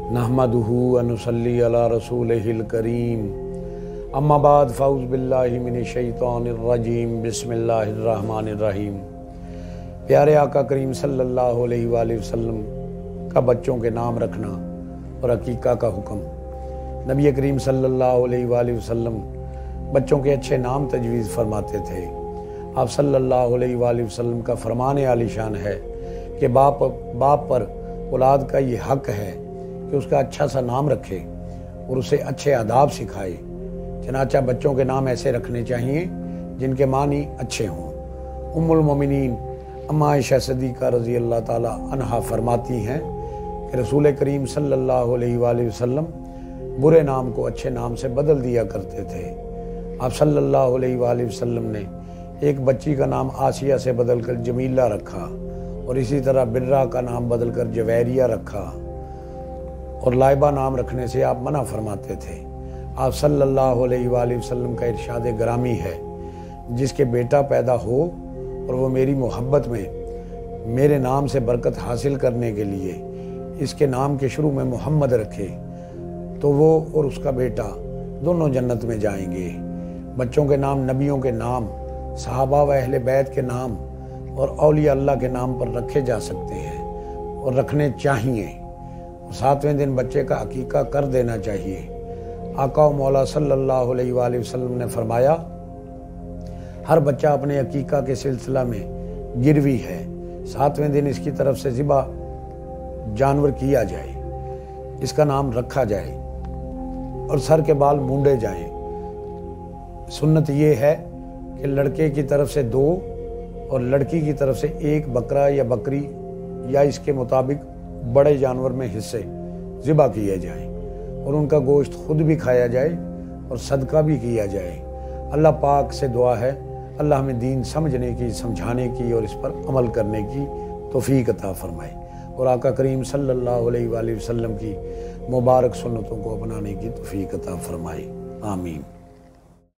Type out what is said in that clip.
नहमदुहु व नुसल्ली अला रसूलिहिल करीम। अम्मा बाद फ़ाउज़ बिल्लाहि मिनश शैतानिर रजीम। बिस्मिल्लाहिर रहमानिर रहीम। प्यारे आका करीम सल्लल्लाहु अलैहि वसल्लम का बच्चों के नाम रखना और अकीका का हुक्म। नबी करीम सल्लल्लाहु अलैहि वसल्लम बच्चों के अच्छे नाम तजवीज़ फरमाते थे। आप सल्लल्लाहु अलैहि वसल्लम का फरमान आलीशान है कि बाप पर औलाद का ये हक है कि उसका अच्छा सा नाम रखे और उसे अच्छे आदाब सिखाए। चनाचा बच्चों के नाम ऐसे रखने चाहिए जिनके मानी अच्छे हों। उम्मुल मोमिनीन अम्मा आयशा सिद्दीक़ा रज़ी अल्लाह ताला अन्हा फरमाती हैं कि रसूल करीम सल्लल्लाहु अलैहि वसल्लम बुरे नाम को अच्छे नाम से बदल दिया करते थे। आप सल्लल्लाहु अलैहि वसल्लम ने एक बच्ची का नाम आसिया से बदलकर जमीला रखा और इसी तरह बिर्रा का नाम बदलकर जवैरिया रखा और लाइबा नाम रखने से आप मना फरमाते थे। आप सल्लल्लाहु अलैहि वसल्लम का इरशाद ग्रामी है, जिसके बेटा पैदा हो और वो मेरी मोहब्बत में मेरे नाम से बरकत हासिल करने के लिए इसके नाम के शुरू में मोहम्मद रखे तो वो और उसका बेटा दोनों जन्नत में जाएंगे। बच्चों के नाम नबियों के नाम, सहाबा व अहले बैत के नाम और औलिया अल्लाह के नाम पर रखे जा सकते हैं और रखने चाहिए। 7वें दिन बच्चे का अकीका कर देना चाहिए। आका व मौला सल्लल्लाहु अलैहि वसल्लम ने फरमाया, हर बच्चा अपने अकीका के सिलसिला में गिरवी है। 7वें दिन इसकी तरफ से ज़िबा जानवर किया जाए, इसका नाम रखा जाए और सर के बाल मूंडे जाएं। सुन्नत ये है कि लड़के की तरफ से 2 और लड़की की तरफ से 1 बकरा या बकरी या इसके मुताबिक बड़े जानवर में हिस्से ज़िबा किए जाएं और उनका गोश्त खुद भी खाया जाए और सदका भी किया जाए। अल्लाह पाक से दुआ है, अल्लाह हमें दीन समझने की, समझाने की और इस पर अमल करने की तौफीक अता फरमाए और आका करीम सल्लल्लाहु अलैहि वसल्लम की मुबारक सुन्नतों को अपनाने की तौफीक अता फरमाए। आमीन।